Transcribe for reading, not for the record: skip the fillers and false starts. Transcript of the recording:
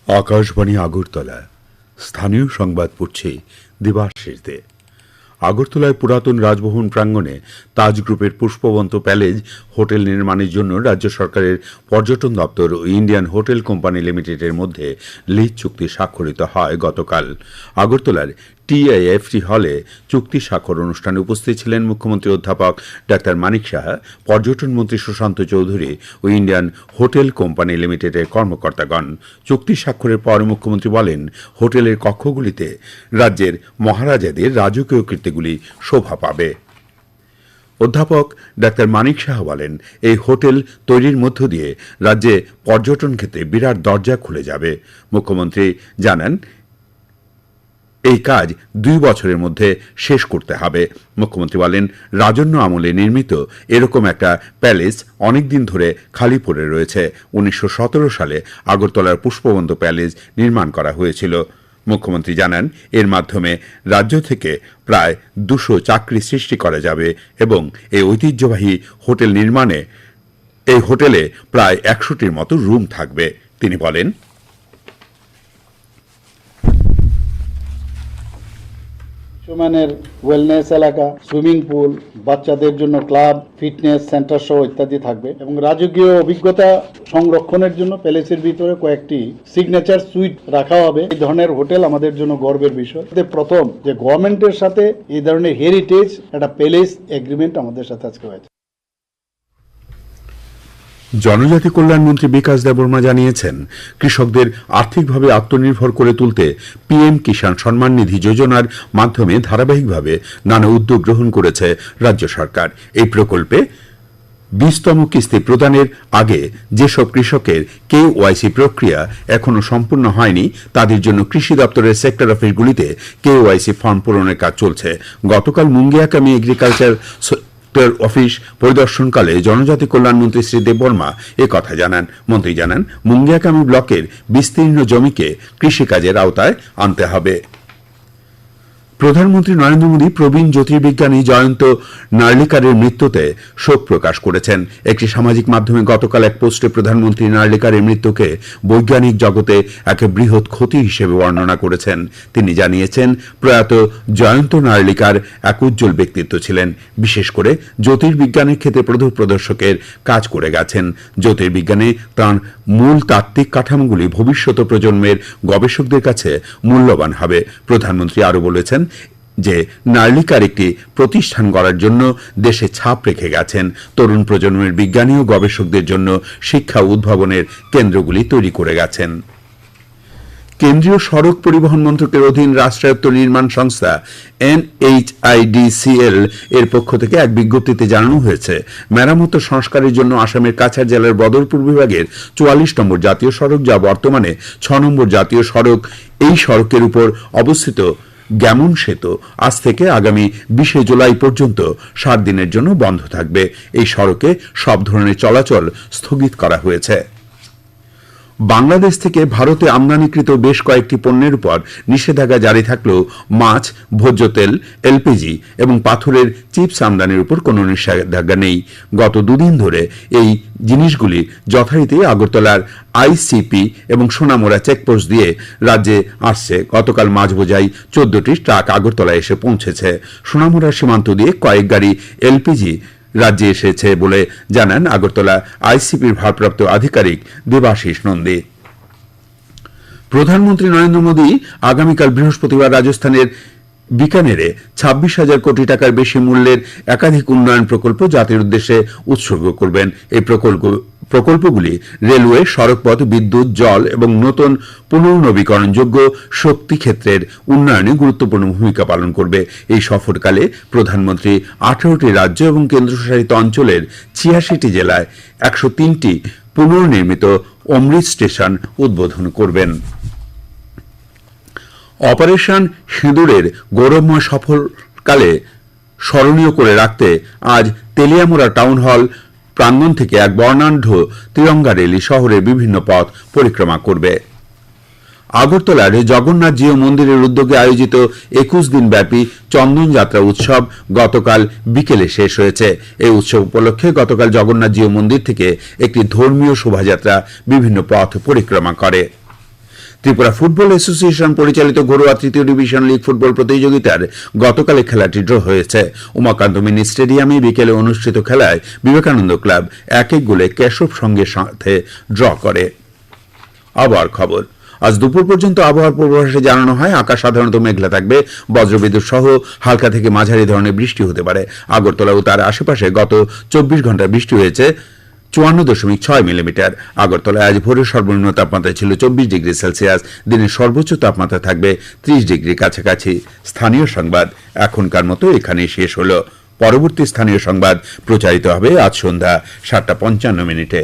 আকাশবাণী আগরতলা স্থানীয় সংবাদ পড়ছে দেবাশিস দে। আগরতলায় পুরাতন রাজভবন প্রাঙ্গণে তাজ গ্রুপের পুষ্পবন্ত প্যালেস হোটেল নির্মাণের জন্য রাজ্য সরকারের পর্যটন দপ্তর ও ইন্ডিয়ান হোটেল কোম্পানি লিমিটেডের মধ্যে লিজ চুক্তি স্বাক্ষরিত হয় গতকাল। আগরতলার টিআইএফটি হলে চুক্তি স্বাক্ষর অনুষ্ঠানে উপস্থিত ছিলেন মুখ্যমন্ত্রী অধ্যাপক ডাক্তার মানিক সাহা, পর্যটন মন্ত্রী সুশান্ত চৌধুরী ও ইন্ডিয়ান হোটেল কোম্পানি লিমিটেডের কর্মকর্তাগণ। চুক্তি স্বাক্ষরের পর মুখ্যমন্ত্রী বলেন, হোটেলের কক্ষগুলিতে রাজ্যের মহারাজাদের রাজকীয় কীর্তিগুলি শোভা পাবে। অধ্যাপক ডাক্তার মানিক সাহা বলেন, এই হোটেল তৈরির মধ্য দিয়ে রাজ্যে পর্যটন ক্ষেত্রে বিরাট দরজা খুলে যাবে। মুখ্যমন্ত্রী জানান, এই কাজ 2 বছরের মধ্যে শেষ করতে হবে। মুখ্যমন্ত্রী বলেন, রাজন্য আমলে নির্মিত এরকম একটা প্যালেস অনেকদিন ধরে খালি পড়ে রয়েছে। 1917 সালে আগরতলার পুষ্পবন্ত প্যালেস নির্মাণ করা হয়েছিল। মুখ্যমন্ত্রী জানান, এর মাধ্যমে রাজ্য থেকে প্রায় 200 চাকরি সৃষ্টি করা যাবে এবং এই ঐতিহ্যবাহী হোটেল নির্মাণে এই হোটেলে প্রায় 100টির মতো রুম থাকবে। তিনি বলেন, মানের ওয়েলনেস এলাকা, সুইমিং পুল, বাচ্চাদের জন্য ক্লাব, ফিটনেস সেন্টার সহ ইত্যাদি থাকবে এবং রাজকীয় অভিজ্ঞতা সংরক্ষণের জন্য প্যালেসের ভিতরে কয়েকটি সিগনেচার সুইট রাখা হবে। এই ধরনের হোটেল আমাদের জন্য গর্বের বিষয়। প্রথম যে গভর্নমেন্টের সাথে এই ধরনের হেরিটেজ একটা প্যালেস এগ্রিমেন্ট আমাদের সাথে আজকে হয়েছে। জনজাতি কল্যাণ মন্ত্রী বিকাশ দেববর্মা জানিয়েছেন, কৃষকদের আর্থিকভাবে আত্মনির্ভর করে তুলতে পিএম কিষাণ সম্মান নিধি যোজনার মাধ্যমে ধারাবাহিকভাবে নানা উদ্যোগ গ্রহণ করেছে রাজ্য সরকার। এই প্রকল্পে 20তম কিস্তি প্রদানের আগে যেসব কৃষকের কেওয়াইসি প্রক্রিয়া এখনো সম্পূর্ণ হয়নি, তাদের জন্য কৃষি দপ্তরের সেক্টর অফিসগুলিতে কেওয়াইসি ফর্ম পূরণের কাজ চলছে। গতকাল মুঙ্গিয়াকামি এগ্রিকালচার অফিস পরিদর্শনকালে জনজাতি কল্যাণ মন্ত্রী শ্রী দেববর্মা কথা জানান। মন্ত্রী জানান, মুঙ্গিয়াকামি ব্লকের বিস্তীর্ণ জমিকে কৃষিকাজের আওতায় আনতে হবে। প্রধানমন্ত্রী নরেন্দ্র মোদী প্রবীণ জ্যোতির্বিজ্ঞানী জয়ন্ত নার্লিকারের মৃত্যুতে শোক প্রকাশ করেছেন। একটি সামাজিক মাধ্যমে গতকাল এক পোস্টে প্রধানমন্ত্রী নার্লিকারের মৃত্যুকে বৈজ্ঞানিক জগতে এক বৃহৎ ক্ষতি হিসেবে বর্ণনা করেছেন। তিনি জানিয়েছেন, প্রয়াত জয়ন্ত নার্লিকার এক উজ্জ্বল ব্যক্তিত্ব ছিলেন। বিশেষ করে জ্যোতির্বিজ্ঞানের ক্ষেত্রে প্রদর্শকের কাজ করে গেছেন। জ্যোতির্বিজ্ঞানে তাঁর মূল তাত্ত্বিক কাঠামোগুলি ভবিষ্যৎ প্রজন্মের গবেষকদের কাছে মূল্যবান হবে। প্রধানমন্ত্রী আরও বলেছেন যে নার্লিকার একটি প্রতিষ্ঠান গড়ার জন্য দেশে ছাপ রেখে গেছেন। তরুণ প্রজন্মের বিজ্ঞানী ও গবেষকদের জন্য শিক্ষা উদ্ভাবনের কেন্দ্রগুলি তৈরি করে গেছেন। কেন্দ্রীয় সড়ক পরিবহন মন্ত্রকের অধীন রাষ্ট্রায়ত্ত নির্মাণ সংস্থা NHIDCL এর পক্ষ থেকে এক বিজ্ঞপ্তিতে জানানো হয়েছে, মেরামত সংস্কারের জন্য আসামের কাছাড় জেলার বদরপুর বিভাগের 44 নম্বর জাতীয় সড়ক, যা বর্তমানে 6 নম্বর জাতীয় সড়ক, এই সড়কের উপর অবস্থিত গ্যামন সেতু আজ থেকে আগামী 20 জুলাই পর্যন্ত 7 দিনের জন্য বন্ধ থাকবে। এই সড়কে সব ধরনের চলাচল স্থগিত করা হয়েছে। বাংলাদেশ থেকে ভারতে আমদানিকৃত বেশ কয়েকটি পণ্যের উপর নিষেধাজ্ঞা জারি থাকলেও মাছ, ভোজ্য তেল, এলপিজি এবং পাথরের চিপস আমদানির উপর কোনো নিষেধাজ্ঞা নেই। গত 2 দিন ধরে এই জিনিসগুলি যথারীতি আগরতলার আইসিপি এবং সোনামুড়া চেকপোস্ট দিয়ে রাজ্যে আসছে। গতকাল মাছ বোঝাই 14টি ট্রাক আগরতলায় এসে পৌঁছেছে। সোনামুড়া সীমান্ত দিয়ে কয়েক গাড়ি এলপিজি রাজ্যে এসেছে বলে জানান আগরতলা আইসিপির ভারপ্রাপ্ত আধিকারিক দেবাশিস নন্দী। প্রধানমন্ত্রী নরেন্দ্র মোদী আগামীকাল বৃহস্পতিবার রাজস্থানের বিকানেরে 26,000 কোটি টাকার বেশি মূল্যের একাধিক উন্নয়ন প্রকল্প জাতির উদ্দেশ্যে উৎসর্গ করবেন। এই প্রকল্পগুলি রেলওয়ে, সড়কপথ, বিদ্যুৎ, জল এবং নতুন পুনর্নবীকরণযোগ্য শক্তি ক্ষেত্রের উন্নয়নে গুরুত্বপূর্ণ ভূমিকা পালন করবে। এই সফরকালে প্রধানমন্ত্রী 18টি রাজ্য এবং কেন্দ্রশাসিত অঞ্চলের 86টি জেলায় 103টি পুনর্নির্মিত অমৃত স্টেশন উদ্বোধন করবেন। অপারেশন সিঁদুরের গৌরবময় সফরকালে স্মরণীয় করে রাখতে আজ তেলিয়ামুড়া টাউন হল প্রাঙ্গণ থেকে এক বর্ণাঢ্য তিরঙ্গা র্যালি শহরের বিভিন্ন পথ পরিক্রমা করবে। আগরতলার জগন্নাথজিউ মন্দিরের উদ্যোগে আয়োজিত 21 দিন ব্যাপী চন্দন যাত্রা উৎসব গতকাল বিকেলে শেষ হয়েছে। এই উৎসব উপলক্ষে গতকাল জগন্নাথজিউ মন্দির থেকে একটি ধর্মীয় শোভাযাত্রা বিভিন্ন পথ পরিক্রমা করে। ত্রিপুরা ফুটবল অ্যাসোসিয়েশন পরিচালিত ঘরোয়া তৃতীয় ডিভিশন লিগ ফুটবল প্রতিযোগিতার গতকালে খেলাটি ড্র হয়েছে। উমাকান্ত মিনি স্টেডিয়ামে বিকেলে অনুষ্ঠিত খেলায় বিবেকানন্দ ক্লাব 1-1 গোলে কেশব সঙ্গের সাথে ড্র করে। আবহাওয়ার খবর। আজ দুপুর পর্যন্ত আবহাওয়ার পূর্বাভাসে জানানো হয় আকাশ সাধারণত মেঘলা থাকবে, বজ্রবিদ্যুৎ সহ হালকা থেকে মাঝারি ধরনের বৃষ্টি হতে পারে। আগরতলা ও তার আশেপাশে গত 24 ঘন্টায় বৃষ্টি হয়েছে 54.6 মিলিমিটার। আগরতলায় আজ ভোরের সর্বনিম্ন তাপমাত্রা ছিল 24 ডিগ্রি সেলসিয়াস, দিনের সর্বোচ্চ তাপমাত্রা থাকবে 30 ডিগ্রি কাছাকাছি। স্থানীয় সংবাদ এখনকার মতো এখানেই শেষ হলো। পরবর্তী স্থানীয় সংবাদ প্রচারিত হবে আজ সন্ধ্যা 7:55।